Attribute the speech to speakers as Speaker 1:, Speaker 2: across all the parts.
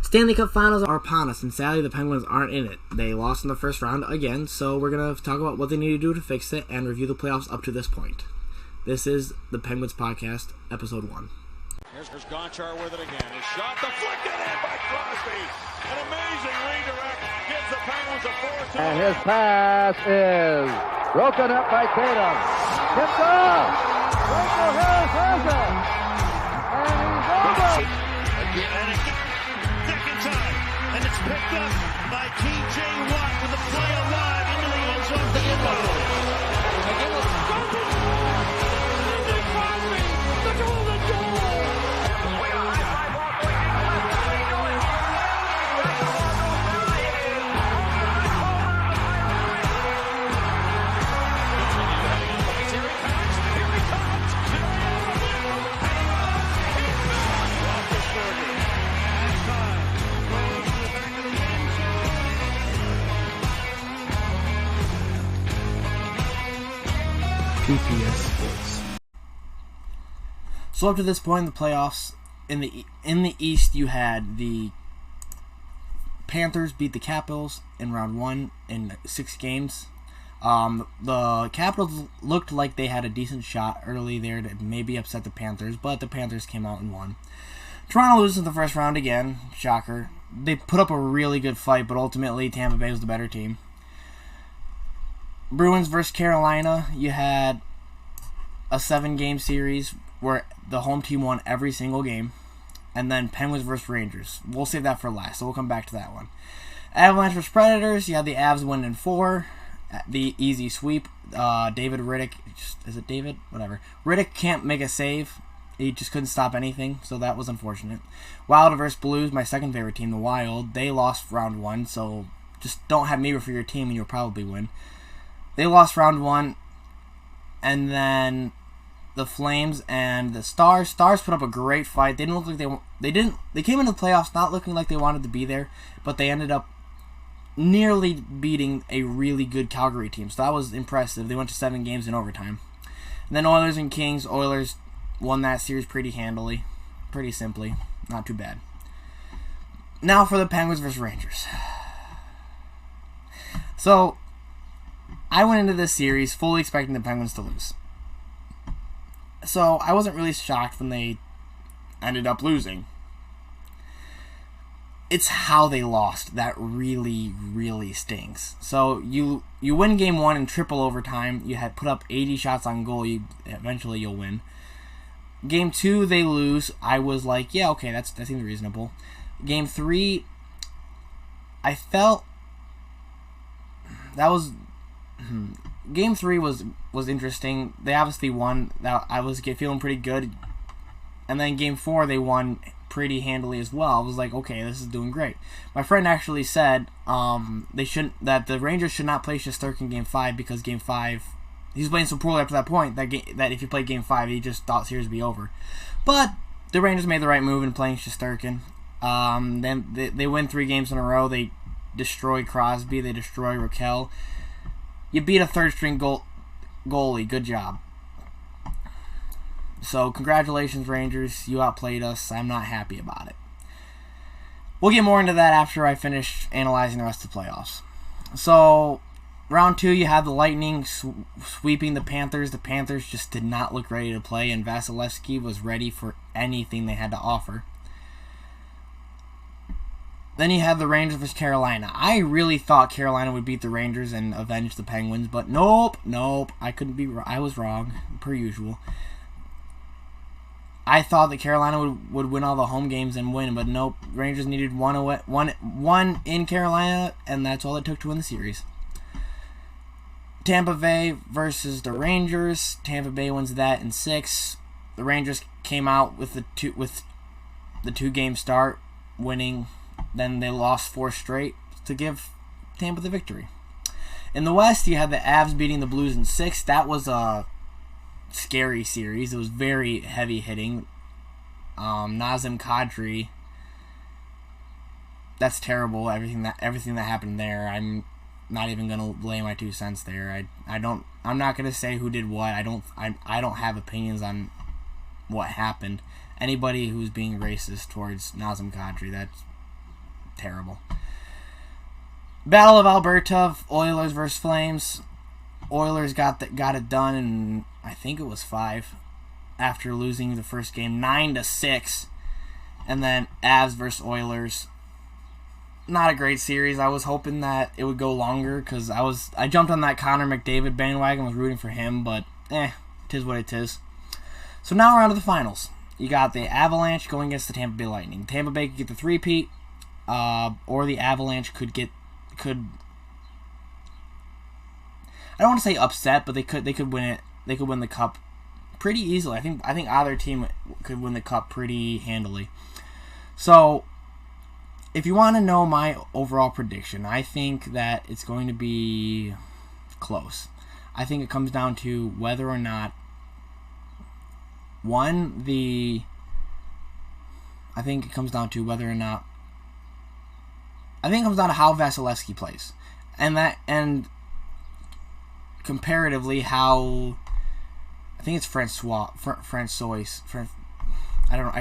Speaker 1: Stanley Cup Finals are upon us, and sadly the Penguins aren't in it. They lost in the first round again, so we're going to talk about what they need to do to fix it and review the playoffs up to this point. This is the Penguins Podcast, Episode 1.
Speaker 2: Here's Gonchar with it again. His shot deflected in by Crosby. An amazing redirect gives the Penguins a 4-2.
Speaker 3: And his pass is broken up by Tatum. Tipped off. Rachel Harris has it. And he's over.
Speaker 4: Again, second time. And it's picked up by T.J. Watt with the play alive into the end zone for Gimbo. Again, let's go to Sidney Crosby. The golden goal. We got a high fly ball going into the left. What are you doing? That's the ball goes down. It is Here he comes. Here he comes.
Speaker 1: PPS Sports. So up to this point in the playoffs, in the East, you had the Panthers beat the Capitals in round 1 in 6 games. The Capitals looked like they had a decent shot early there to maybe upset the Panthers, but the Panthers came out and won. Toronto loses in the first round again. Shocker. They put up a really good fight, but ultimately Tampa Bay was the better team. Bruins versus Carolina, you had a 7-game series where the home team won every single game. And then Penguins versus Rangers. We'll save that for last, so we'll come back to that one. Avalanche versus Predators, you had the Avs win in 4. The easy sweep. David Riddick, is it David? Whatever. Riddick can't make a save. He just couldn't stop anything, so that was unfortunate. Wild versus Blues, my second favorite team, the Wild. They lost round 1, so just don't have me for your team and you'll probably win. They lost round 1, and then the Flames and the Stars. Stars put up a great fight. They didn't look like they came into the playoffs not looking like they wanted to be there, but they ended up nearly beating a really good Calgary team. So that was impressive. They went to 7 games in overtime. And then Oilers and Kings. Oilers won that series pretty handily, pretty simply, not too bad. Now for the Penguins versus Rangers. So I went into this series fully expecting the Penguins to lose. So I wasn't really shocked when they ended up losing. It's how they lost that really, really stings. So you win game 1 in triple overtime. You had put up 80 shots on goal. Eventually you'll win. Game 2 they lose. I was like, yeah, okay, that seems reasonable. Game 3, I felt that was. Game 3 was interesting. They obviously won. I was feeling pretty good. And then Game 4, they won pretty handily as well. I was like, okay, this is doing great. My friend actually said that the Rangers should not play Shesterkin Game 5 because Game 5, he was playing so poorly up to that point that if you played Game 5, he just thought the series would be over. But the Rangers made the right move in playing Shesterkin. Then they win 3 games in a row. They destroy Crosby. They destroy Raquel. You beat a third-string goalie. Good job. So, congratulations, Rangers. You outplayed us. I'm not happy about it. We'll get more into that after I finish analyzing the rest of the playoffs. So, round 2, you have the Lightning sweeping the Panthers. The Panthers just did not look ready to play, and Vasilevsky was ready for anything they had to offer. Then you have the Rangers versus Carolina. I really thought Carolina would beat the Rangers and avenge the Penguins, but nope. I was wrong, per usual. I thought that Carolina would win all the home games and win, but nope. Rangers needed one in Carolina, and that's all it took to win the series. Tampa Bay versus the Rangers. Tampa Bay wins that in 6. The Rangers came out with the 2-game start, winning. Then they lost 4 straight to give Tampa the victory. In the West, you had the Avs beating the Blues in 6. That was a scary series. It was very heavy hitting. Nazem Kadri. That's terrible. Everything that happened there. I'm not even gonna lay my 2 cents there. I'm not gonna say who did what. I don't have opinions on what happened. Anybody who's being racist towards Nazem Kadri, terrible. Battle of Alberta, Oilers versus Flames. Oilers got it done in, I think it was 5, after losing the first game 9-6. And then Avs versus Oilers. Not a great series. I was hoping that it would go longer because I jumped on that Connor McDavid bandwagon, was rooting for him, but tis what it is. So now we're on to the finals. You got the Avalanche going against the Tampa Bay Lightning. Tampa Bay could get the 3-peat, or the Avalanche could I don't want to say upset, but they could win it. They could win the cup pretty easily. I think either team could win the cup pretty handily. So, if you want to know my overall prediction, I think that it's going to be close. I think it comes down to whether or not I think it comes down to how Vasilevsky plays, and comparatively how I think it's Francois. I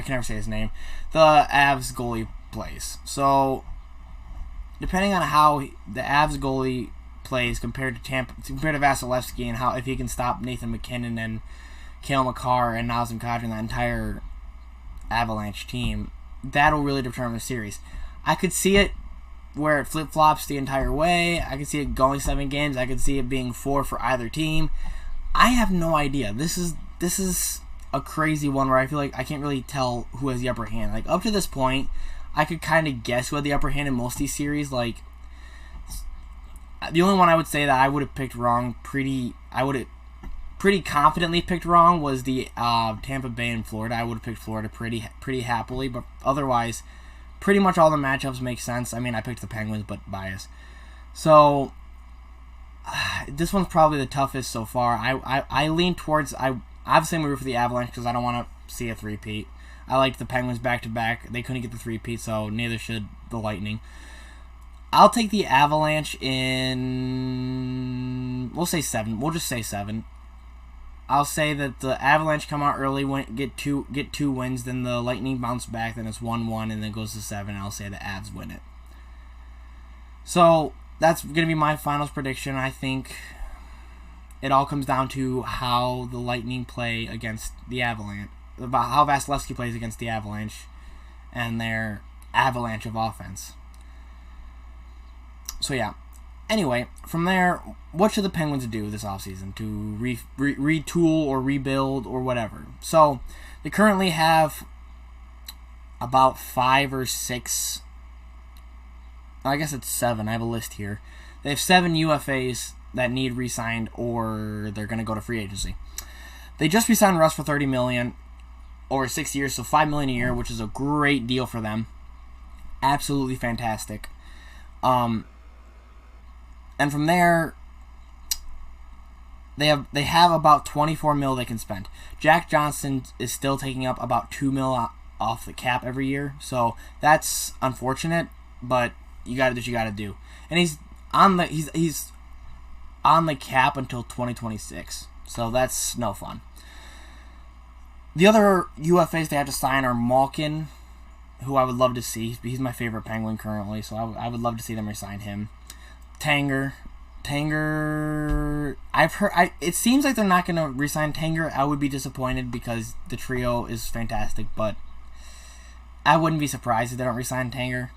Speaker 1: can never say his name. The Avs goalie plays. So depending on how the Avs goalie plays compared to Vasilevsky, and how if he can stop Nathan McKinnon and Cale Makar and Nazem Kadri and that entire Avalanche team, that'll really determine the series. I could see it where it flip-flops the entire way. I could see it going 7 games. I could see it being 4 for either team. I have no idea. This is a crazy one where I feel like I can't really tell who has the upper hand. Like, up to this point, I could kind of guess who had the upper hand in most of these series. Like, the only one I would say that I would have picked wrong pretty confidently picked wrong was the Tampa Bay and Florida. I would have picked Florida pretty happily, but otherwise, pretty much all the matchups make sense. I mean, I picked the Penguins, but bias. So, this one's probably the toughest so far. I lean towards, obviously I'm root for the Avalanche because I don't want to see a 3-peat. I liked the Penguins back-to-back. They couldn't get the 3-peat, so neither should the Lightning. I'll take the Avalanche in, we'll say 7. We'll just say 7. I'll say that the Avalanche come out early, get two wins, then the Lightning bounce back, then it's 1-1, and then goes to 7. I'll say the Avs win it. So that's going to be my finals prediction. I think it all comes down to how the Lightning play against the Avalanche, about how Vasilevsky plays against the Avalanche, and their avalanche of offense. So yeah. Anyway, from there, what should the Penguins do this offseason to retool or rebuild or whatever? So, they currently have about 5 or 6, I guess it's 7, I have a list here. They have 7 UFAs that need re-signed or they're going to go to free agency. They just re-signed Russ for $30 million over 6 years, so $5 million a year, which is a great deal for them. Absolutely fantastic. And from there, they have about $24 million they can spend. Jack Johnson is still taking up about $2 million off the cap every year, so that's unfortunate. But you got to do what you got to do. And he's on the cap until 2026, so that's no fun. The other UFAs they have to sign are Malkin, who I would love to see. He's my favorite Penguin currently, so I would love to see them resign him. Tanger, I've heard. It seems like they're not going to re-sign Tanger. I would be disappointed because the trio is fantastic, but I wouldn't be surprised if they don't re-sign Tanger.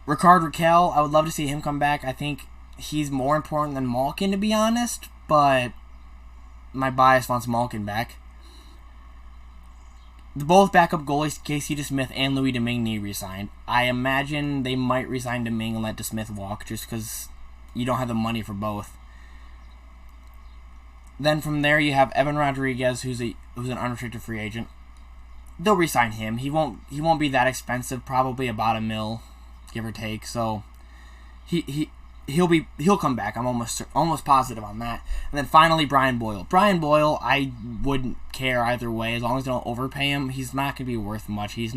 Speaker 1: Rickard Rakell, I would love to see him come back. I think he's more important than Malkin, to be honest, but my bias wants Malkin back. Both backup goalies, Casey DeSmith and Louis Domingue, re-signed. I imagine they might re-sign Domingue and let DeSmith walk just because you don't have the money for both. Then from there you have Evan Rodriguez, who's an unrestricted free agent. They'll re-sign him. He won't be that expensive, probably about $1 million, give or take. So he'll come back. I'm almost positive on that. And then finally Brian Boyle. Brian Boyle, I wouldn't care either way as long as they don't overpay him. He's not going to be worth much. He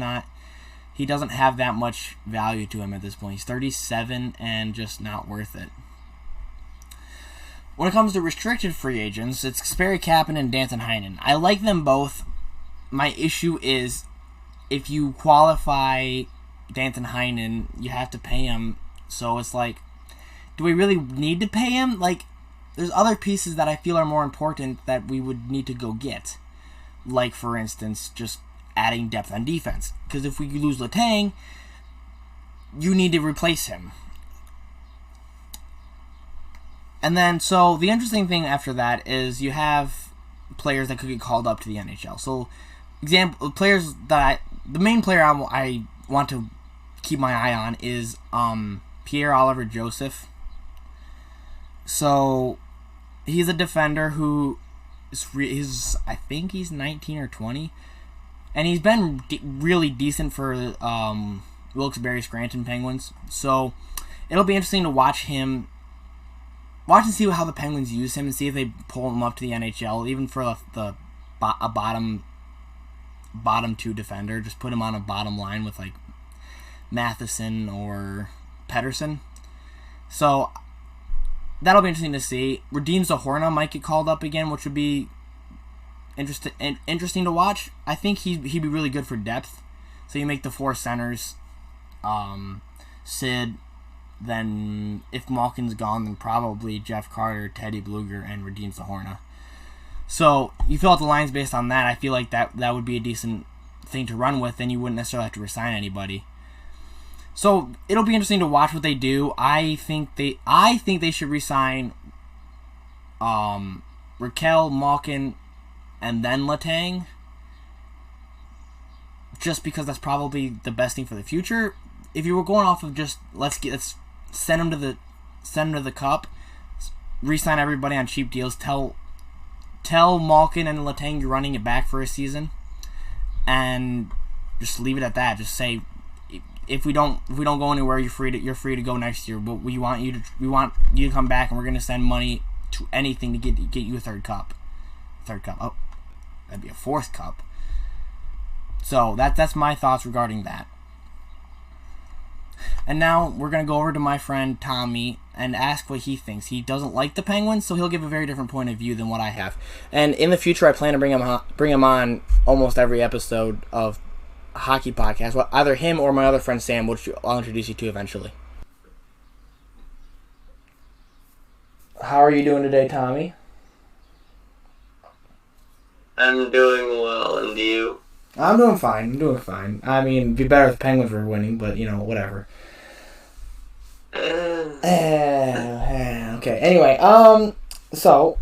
Speaker 1: doesn't have that much value to him at this point. He's 37 and just not worth it. When it comes to restricted free agents, it's Sperry Kapanen and Danton Heinen. I like them both. My issue is if you qualify Danton Heinen, you have to pay him. So it's like, do we really need to pay him? Like, there's other pieces that I feel are more important that we would need to go get. Like, for instance, just adding depth on defense. Because if we lose Letang, you need to replace him. And then, so the interesting thing after that is you have players that could get called up to the NHL. So, players that the main player I want to keep my eye on is Pierre-Olivier Joseph. So, he's a defender who I think he's 19 or 20, and he's been really decent for Wilkes-Barre Scranton Penguins. So, it'll be interesting to watch and see how the Penguins use him and see if they pull him up to the NHL, even for a bottom two defender. Just put him on a bottom line with like Matheson or Pettersson. So that'll be interesting to see. Radim Zohorna might get called up again, which would be interesting to watch. I think he'd be really good for depth. So you make the 4 centers, Sid. Then if Malkin's gone, then probably Jeff Carter, Teddy Bluger, and Radim Zohorna. So you fill out the lines based on that. I feel like that would be a decent thing to run with. Then you wouldn't necessarily have to resign anybody. So it'll be interesting to watch what they do. I think they should resign Raquel, Malkin, and then Letang. Just because that's probably the best thing for the future. If you were going off of just let's send them to the Cup, re-sign everybody on cheap deals. Tell Malkin and Letang you're running it back for a season, and just leave it at that. Just say if we don't go anywhere, you're free to go next year. But we want you to come back, and we're going to send money to anything to get you a third cup. Oh, that'd be a 4th cup. So that's my thoughts regarding that. And now we're going to go over to my friend Tommy and ask what he thinks. He doesn't like the Penguins, so he'll give a very different point of view than what I have. And in the future, I plan to bring him on almost every episode of a hockey podcast. Well, either him or my other friend Sam, which I'll introduce you to eventually. How are you doing today, Tommy?
Speaker 5: I'm doing well, and you?
Speaker 1: I'm doing fine. I mean, it'd be better if the Penguins were winning, but, whatever. Okay, anyway, so,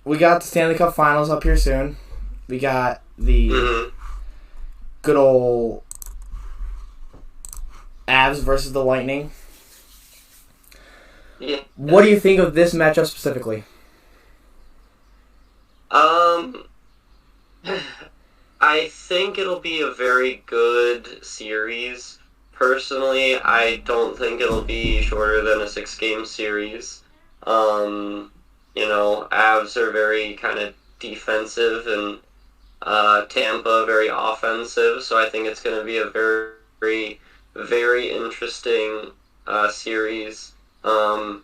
Speaker 1: we got the Stanley Cup Finals up here soon. We got the good old Avs versus the Lightning.
Speaker 5: Yeah.
Speaker 1: What do you think of this matchup specifically?
Speaker 5: I think it'll be a very good series. Personally, I don't think it'll be shorter than a 6-game series. Avs are very kind of defensive, and Tampa very offensive, so I think it's going to be a very, very, very interesting series. I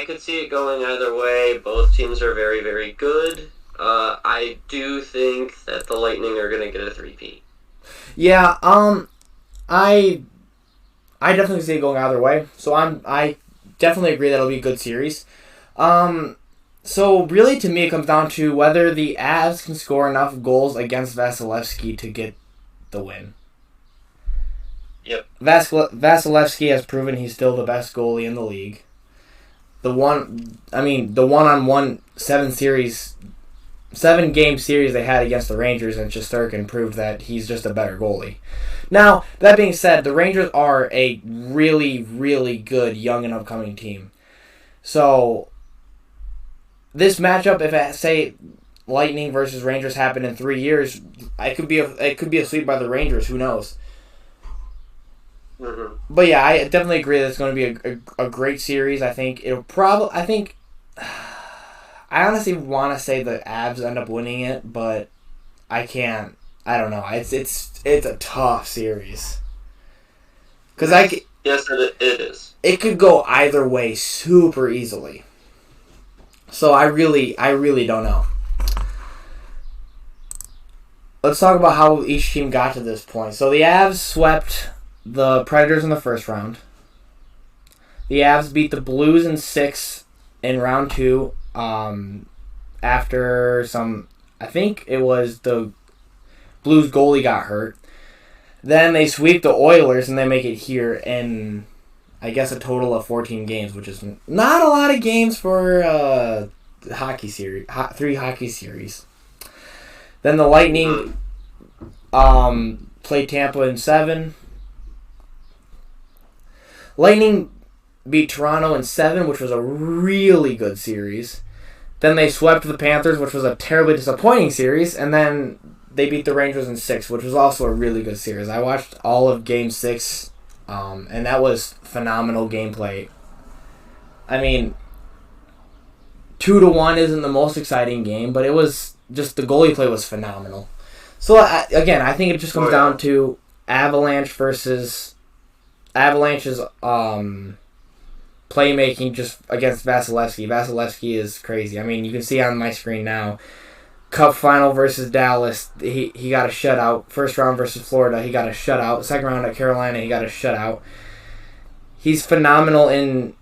Speaker 5: could see it going either way. Both teams are very, very good. I do think that the Lightning are going to get a 3-peat.
Speaker 1: Yeah, I definitely see it going either way. So I definitely agree that it'll be a good series. So really, to me, it comes down to whether the Avs can score enough goals against Vasilevsky to get the win.
Speaker 5: Yep.
Speaker 1: Vasilevsky has proven he's still the best goalie in the league. The one-on-one 7-game series they had against the Rangers and Shesterkin proved that he's just a better goalie. Now, that being said, the Rangers are a really, really good young and upcoming team. So, this matchup, if say Lightning versus Rangers happened in 3 years, it could be a sweep by the Rangers. Who knows?
Speaker 5: Mm-hmm.
Speaker 1: But yeah, I definitely agree that it's going to be a great series. I think I honestly want to say the Avs end up winning it, but I can't. I don't know. It's a tough series.
Speaker 5: Yes, it is.
Speaker 1: It could go either way super easily. So I really don't know. let's talk about how each team got to this point. So the Avs swept the Predators in the first round. The Avs beat the Blues in 6 in round 2 after I think it was the Blues goalie got hurt. Then they sweep the Oilers and they make it here in, I guess, a total of 14 games, which is not a lot of games for hockey series, 3 hockey series. Then the Lightning played Tampa in 7. Lightning beat Toronto in 7, which was a really good series. Then they swept the Panthers, which was a terribly disappointing series. And then they beat the Rangers in 6, which was also a really good series. I watched all of Game 6, and that was phenomenal gameplay. I mean, 2-1 isn't the most exciting game, but it was just the goalie play was phenomenal. So, again, I think it just comes down to Avalanche's playmaking just against Vasilevsky. Vasilevsky is crazy. I mean, you can see on my screen now. Cup final versus Dallas, he got a shutout. First round versus Florida, he got a shutout. Second round at Carolina, he got a shutout. He's phenomenal in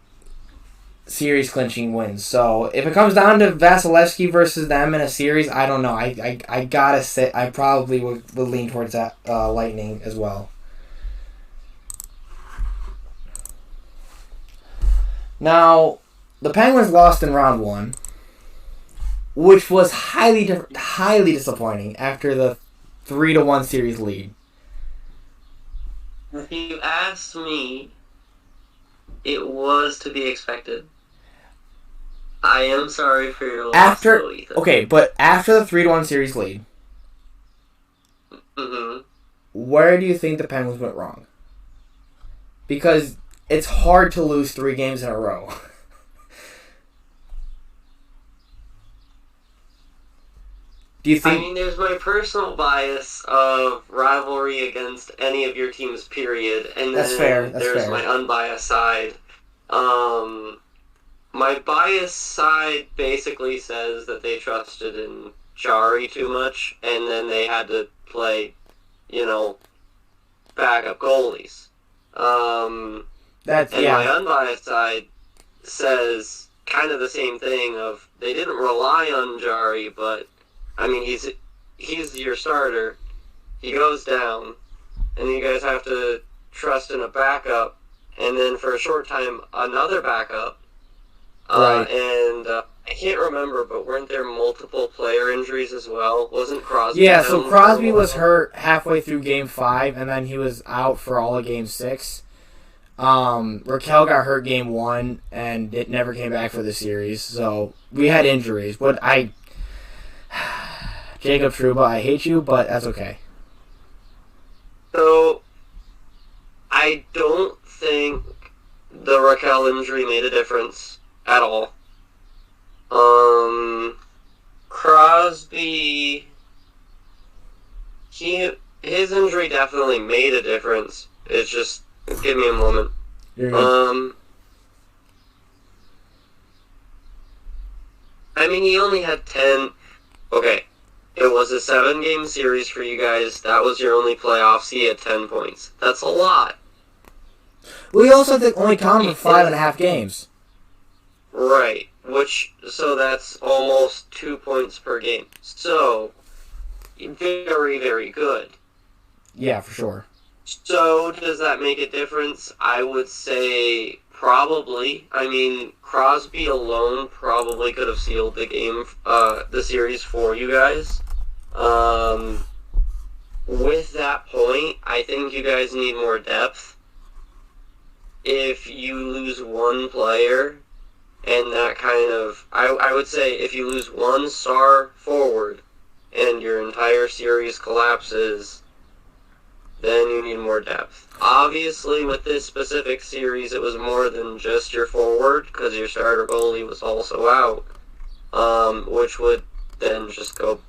Speaker 1: series clinching wins. So if it comes down to Vasilevsky versus them in a series, I don't know. I gotta say I probably would lean towards that Lightning as well. Now, the Penguins lost in round 1, which was highly disappointing after the 3-1 series lead.
Speaker 5: If you asked me, it was to be expected. I am sorry for your loss, though, Ethan.
Speaker 1: Okay, but after the 3-1 series lead, where do you think the Penguins went wrong? Because it's hard to lose 3 games in a row. Do you think?
Speaker 5: I mean, there's my personal bias of rivalry against any of your teams, period. And then
Speaker 1: That's fair.
Speaker 5: there's my unbiased side. My biased side basically says that they trusted in Jari too much, and then they had to play, backup goalies. My unbiased side says kind of the same thing of they didn't rely on Jari, but I mean he's your starter. He goes down, and you guys have to trust in a backup, and then for a short time another backup.
Speaker 1: Right.
Speaker 5: I can't remember, but weren't there multiple player injuries as well? Wasn't Crosby?
Speaker 1: Yeah, so Crosby was hurt halfway through Game 5, and then he was out for all of Game 6. Raquel got hurt Game 1, and it never came back for the series. So we had injuries. But Jacob Trouba, I hate you, but that's okay.
Speaker 5: So I don't think the Raquel injury made a difference at all. Crosby, his injury definitely made a difference. It's just, give me a moment. I mean, he only had 10. Okay, it was a 7-game series for you guys. That was your only playoffs. He had 10 points. That's a lot.
Speaker 1: We also only counted for 5.5 games.
Speaker 5: Right, so that's almost 2 points per game. So, very, very good.
Speaker 1: Yeah, for sure.
Speaker 5: So, does that make a difference? I would say probably. I mean, Crosby alone probably could have sealed the game, the series for you guys. With that point, I think you guys need more depth. If you lose one player, and that kind of, I would say if you lose one star forward and your entire series collapses, then you need more depth. Obviously, with this specific series, it was more than just your forward, because your starter goalie was also out, which would then just go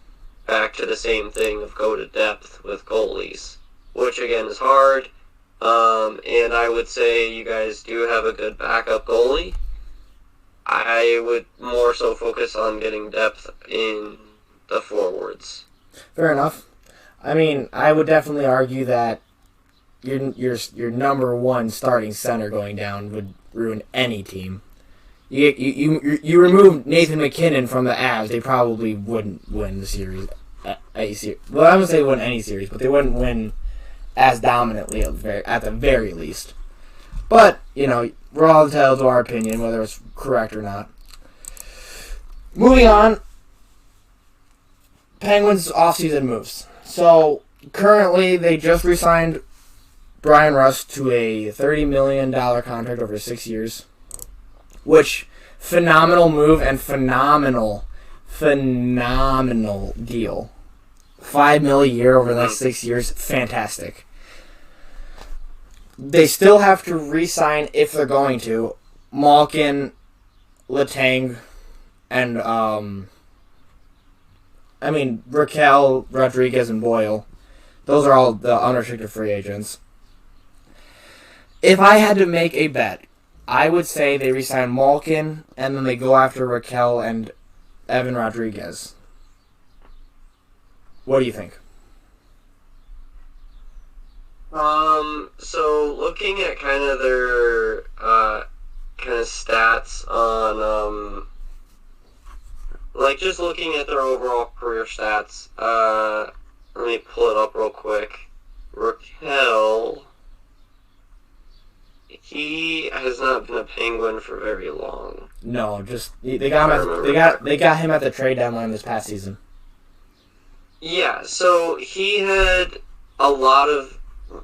Speaker 5: back to the same thing of go to depth with goalies, which again is hard, and I would say you guys do have a good backup goalie. I would more so focus on getting depth in the forwards.
Speaker 1: Fair enough. I mean, I would definitely argue that your number one starting center going down would ruin any team. You remove Nathan McKinnon from the Avs, they probably wouldn't win the series. Well, I wouldn't say win any series, but they wouldn't win as dominantly at the very least. But, we're all entitled to our opinion, whether it's correct or not. Moving on, Penguins offseason moves. So, currently, they just re-signed Brian Rust to a $30 million contract over 6 years. Which, phenomenal move and phenomenal deal. $5 million a year over the next 6 years, fantastic. They still have to re-sign, if they're going to, Malkin, Letang, and Raquel, Rodriguez, and Boyle. Those are all the unrestricted free agents. If I had to make a bet, I would say they re-sign Malkin, and then they go after Raquel and Evan Rodriguez. What do you think?
Speaker 5: So looking at kind of their kind of stats on just looking at their overall career stats. Let me pull it up real quick. Raquel, he has not been a Penguin for very long.
Speaker 1: No, just they got him at the trade deadline this past season.
Speaker 5: Yeah, so he had a lot of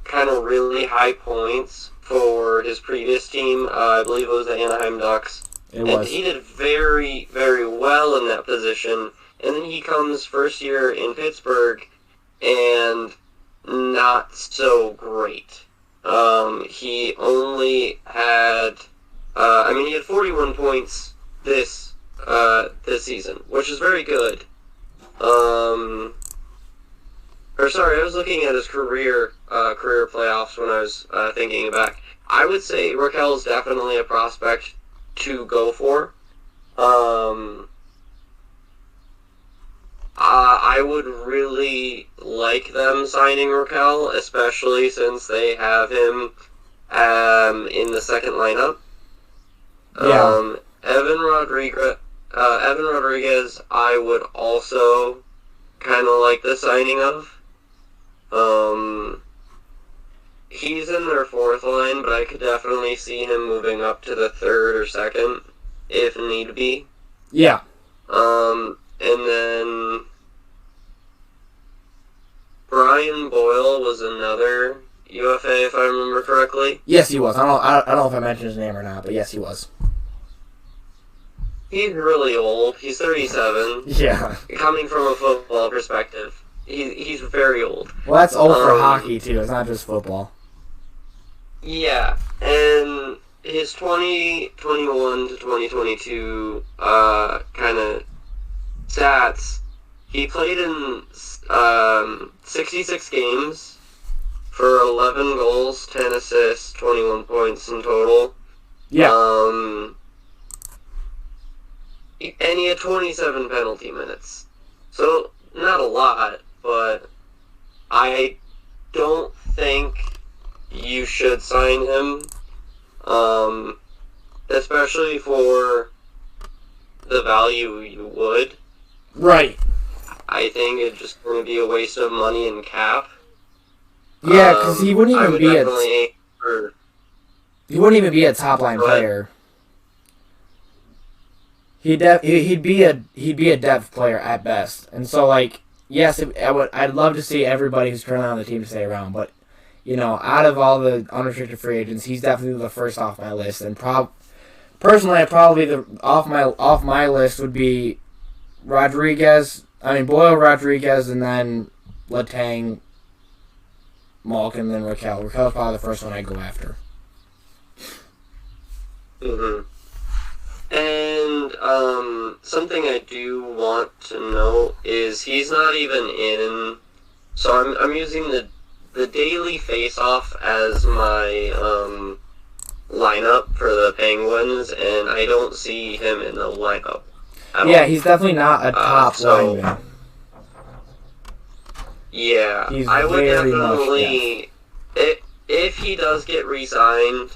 Speaker 5: kind of really high points for his previous team. I believe it was the Anaheim Ducks. And he did very, very well in that position. And then he comes first year in Pittsburgh and not so great. He only had, he had 41 points this season, which is very good. I was looking at his career playoffs when I was thinking back. I would say Raquel's definitely a prospect to go for. I would really like them signing Raquel, especially since they have him in the second lineup.
Speaker 1: Yeah.
Speaker 5: Evan Rodriguez, I would also kind of like the signing of. He's in their fourth line, but I could definitely see him moving up to the third or second, if need be.
Speaker 1: Yeah.
Speaker 5: And then Brian Boyle was another UFA, if I remember correctly.
Speaker 1: Yes, he was. I don't know if I mentioned his name or not, but yes, he was.
Speaker 5: He's really old. He's 37.
Speaker 1: Yeah.
Speaker 5: Coming from a football perspective, he's very old.
Speaker 1: Well, that's old for hockey, too. It's not just football.
Speaker 5: Yeah, and his 2021 to 2022 kind of stats, he played in 66 games for 11 goals, 10 assists, 21 points in total.
Speaker 1: Yeah.
Speaker 5: And he had 27 penalty minutes. So, not a lot, but I don't think you should sign him, especially for the value you would.
Speaker 1: Right.
Speaker 5: I think it's just going to be a waste of money and cap.
Speaker 1: Yeah, because he wouldn't even be a top line player. He'd be a depth player at best, and so yes, I'd love to see everybody who's currently on the team stay around, but out of all the unrestricted free agents, he's definitely the first off my list, and personally, off my list would be Boyle, Rodriguez, and then Letang, Malkin, then Raquel. Raquel's probably the first one I'd go after.
Speaker 5: Mm-hmm. And something I do want to note is he's not even in. So I'm using the daily face-off as my lineup for the Penguins, and I don't see him in the lineup.
Speaker 1: Yeah, he's definitely not a top lineman.
Speaker 5: Yeah,
Speaker 1: He's
Speaker 5: I would
Speaker 1: very
Speaker 5: definitely. If he does get re-signed,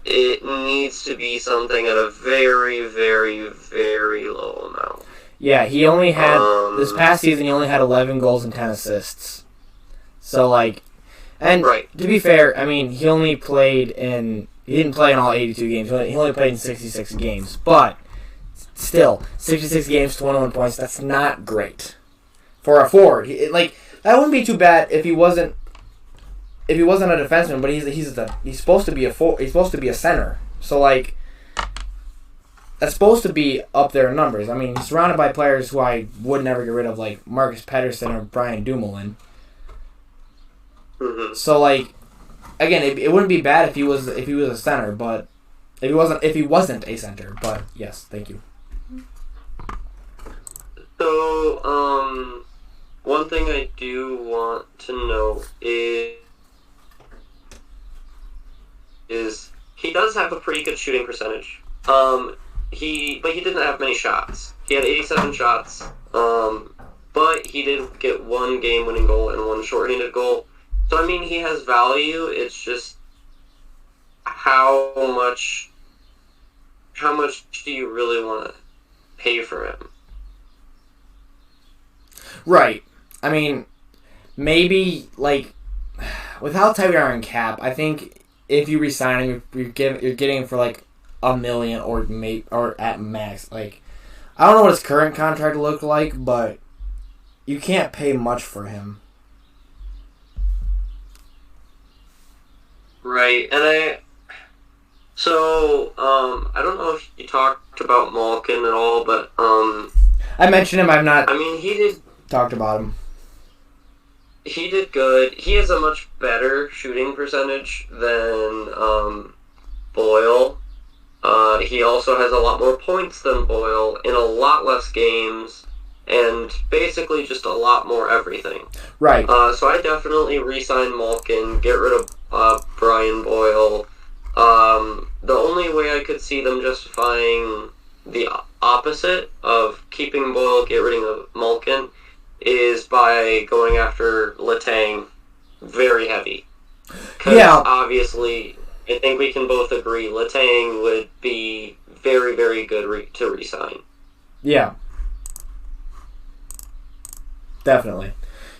Speaker 5: it needs to be something at a very, very, very low amount.
Speaker 1: Yeah, he only had this past season. He only had 11 goals and 10 assists. So and
Speaker 5: right.
Speaker 1: To be fair, I mean he only played in. He didn't play in all 82 games. He only played in 66 games. But still, 66 games, 21 points. That's not great for a forward. That wouldn't be too bad if he wasn't. If he wasn't a defenseman, but he's supposed to be he's supposed to be a center. So that's supposed to be up there in numbers. I mean, he's surrounded by players who I would never get rid of, like Marcus Pettersson or Brian Dumoulin.
Speaker 5: Mm-hmm.
Speaker 1: So again, it wouldn't be bad if he was a center, but if he wasn't a center. But yes, thank you.
Speaker 5: So one thing I do want to know is he does have a pretty good shooting percentage. But he didn't have many shots. He had 87 shots. But he did get one game-winning goal and one shorthanded goal. So I mean, he has value. It's just how much do you really want to pay for him?
Speaker 1: Right. I mean, maybe with how tight we are in cap, I think if you resign him, you're getting him for $1 million or at max. I don't know what his current contract looked like, but you can't pay much for him.
Speaker 5: Right, and I don't know if you talked about Malkin at all, but
Speaker 1: I mentioned him. I've not.
Speaker 5: I mean, he did
Speaker 1: talked about him.
Speaker 5: He did good. He has a much better shooting percentage than Boyle. He also has a lot more points than Boyle in a lot less games, and basically just a lot more everything.
Speaker 1: Right.
Speaker 5: So I definitely re-sign Malkin, get rid of Brian Boyle. The only way I could see them justifying the opposite of keeping Boyle, get rid of Malkin, is by going after Letang very heavy. Because obviously, I think we can both agree Letang would be very, very good to re-sign.
Speaker 1: Yeah. Definitely.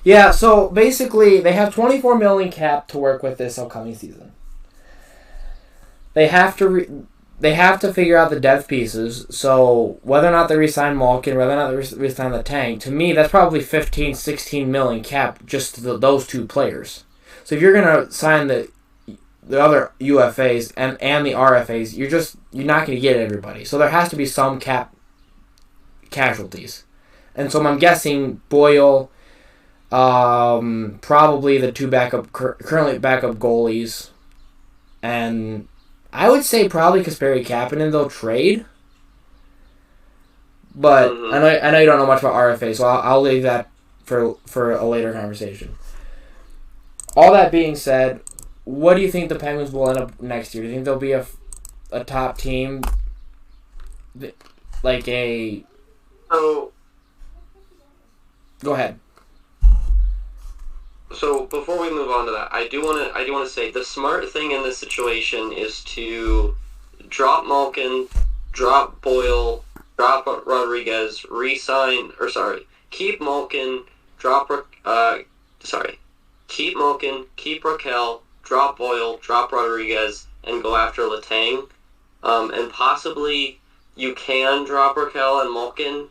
Speaker 1: Yeah, so basically, they have $24 million cap to work with this upcoming season. They have to figure out the depth pieces. So whether or not they re-sign Malkin, whether or not they re-sign Letang, to me that's probably $15-16 million cap just to those two players. So if you're gonna sign the other UFAs and the RFAs, you're not gonna get everybody. So there has to be some cap casualties. And so I'm guessing Boyle, probably the two currently backup goalies, and I would say probably Kasperi Kapanen they'll trade. But I know you don't know much about RFA, so I'll leave that for a later conversation. All that being said, what do you think the Penguins will end up next year? Do you think they'll be a top team?
Speaker 5: So,
Speaker 1: go ahead.
Speaker 5: So before we move on to that, I do want to say the smart thing in this situation is to drop Malkin, drop Boyle, drop Rodriguez, keep Malkin, keep Malkin, keep Raquel, drop Boyle, drop Rodriguez, and go after Letang. And possibly you can drop Raquel and Malkin,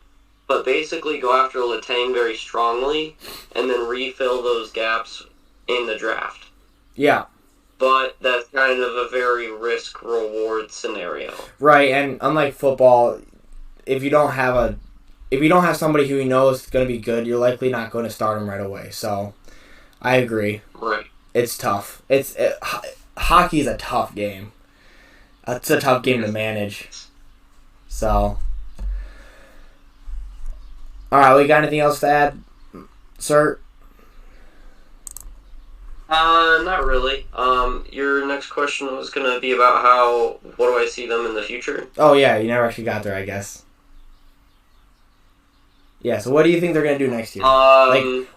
Speaker 5: but basically go after Letang very strongly and then refill those gaps in the draft.
Speaker 1: Yeah.
Speaker 5: But that's kind of a very risk-reward scenario.
Speaker 1: Right, and unlike football, if you don't have somebody who you know is going to be good, you're likely not going to start him right away. So, I agree.
Speaker 5: Right.
Speaker 1: It's tough. Hockey is a tough game. It's a tough game to manage. So, all right, we got anything else to add, sir?
Speaker 5: Not really. Your next question was going to be about what do I see them in the future?
Speaker 1: Oh, yeah, you never actually got there, I guess. Yeah. So what do you think they're gonna do next year?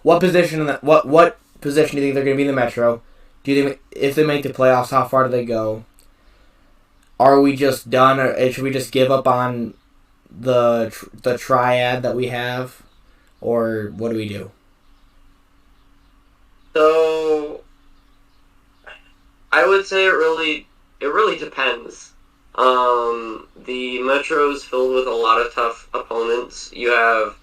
Speaker 1: What position? What position do you think they're gonna be in the Metro? Do you think if they make the playoffs, how far do they go? Are we just done, or should we just give up on the triad that we have, or what do we do?
Speaker 5: So, I would say it really depends. The Metro is filled with a lot of tough opponents. You have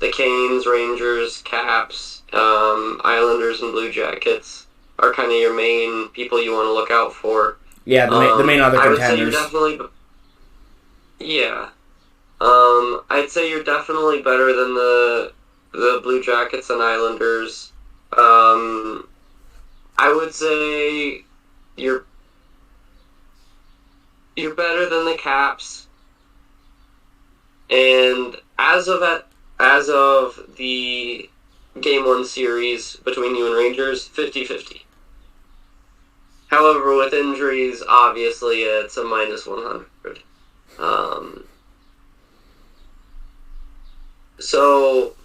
Speaker 5: the Canes, Rangers, Caps, Islanders, and Blue Jackets are kind of your main people you want to look out for.
Speaker 1: Yeah, the main other contenders.
Speaker 5: I would say you're definitely... Yeah. I'd say you're definitely better than the Blue Jackets and Islanders. I would say you're better than the Caps. And as of the Game 1 series between you and Rangers, 50-50. However, with injuries, obviously, it's a -100. So,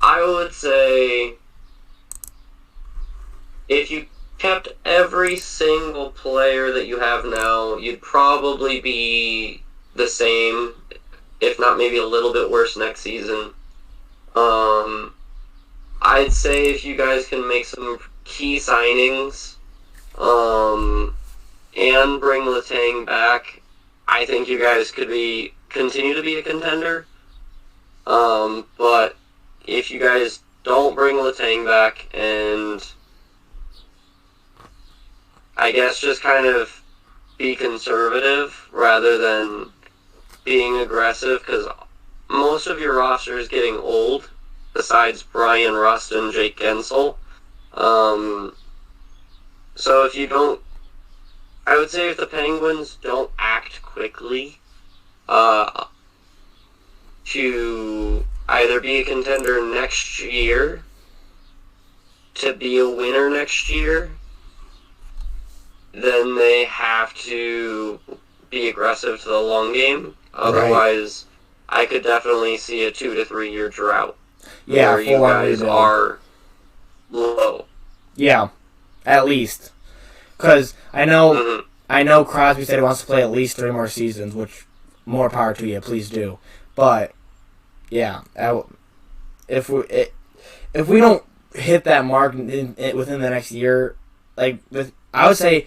Speaker 5: I would say if you kept every single player that you have now, you'd probably be the same, if not maybe a little bit worse next season. I'd say if you guys can make some key signings, and bring Letang back, I think you guys could continue to be a contender. But if you guys don't bring Letang back and I guess just kind of be conservative rather than being aggressive, because most of your roster is getting old, besides Brian Rust and Jake Gensel. So if you don't, I would say if the Penguins don't act quickly to either be a contender next year, to be a winner next year, then they have to be aggressive to the long game. Otherwise, I could definitely see a 2 to 3 year drought.
Speaker 1: Yeah,
Speaker 5: where you guys are low.
Speaker 1: Yeah, at least. Because I know Crosby said he wants to play at least 3 more seasons, which, more power to you, please do. But, yeah, if we don't hit that mark within the next year, I would say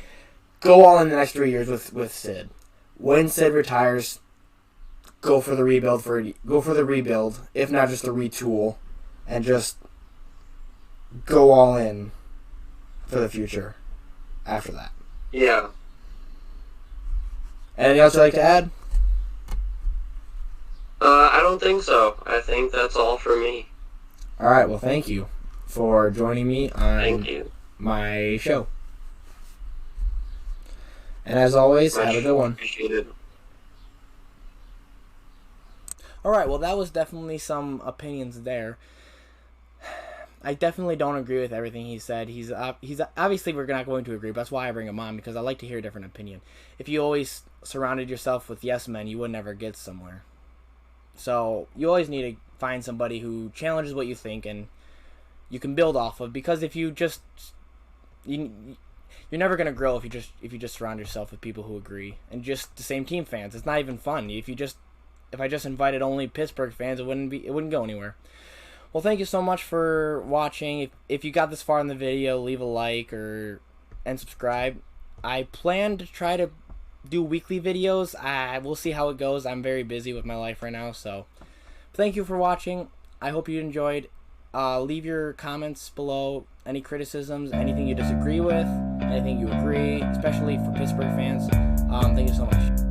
Speaker 1: go all in the next 3 years with Sid. When Sid retires, go for the rebuild, if not just the retool, and just go all in for the future after that.
Speaker 5: Yeah.
Speaker 1: Anything else you'd like to add?
Speaker 5: I don't think so. I think that's all for me.
Speaker 1: All right, well, thank you for joining me on my show. And as always, have a good one.
Speaker 5: Appreciated.
Speaker 1: All right, well, that was definitely some opinions there. I definitely don't agree with everything he said. He's obviously we're not going to agree, but that's why I bring him on, because I like to hear a different opinion. If you always surrounded yourself with yes men, you would never get somewhere. So you always need to find somebody who challenges what you think and you can build off of, because if you just you're never gonna grow if you just surround yourself with people who agree and just the same team fans. It's not even fun. If I just invited only Pittsburgh fans, it wouldn't go anywhere. Well, thank you so much for watching. If you got this far in the video, leave a like and subscribe. I plan to try to do weekly videos. We'll see how it goes. I'm very busy with my life right now, so thank you for watching. I hope you enjoyed. Leave your comments below. Any criticisms, anything you disagree with, anything you agree, especially for Pittsburgh fans. Thank you so much.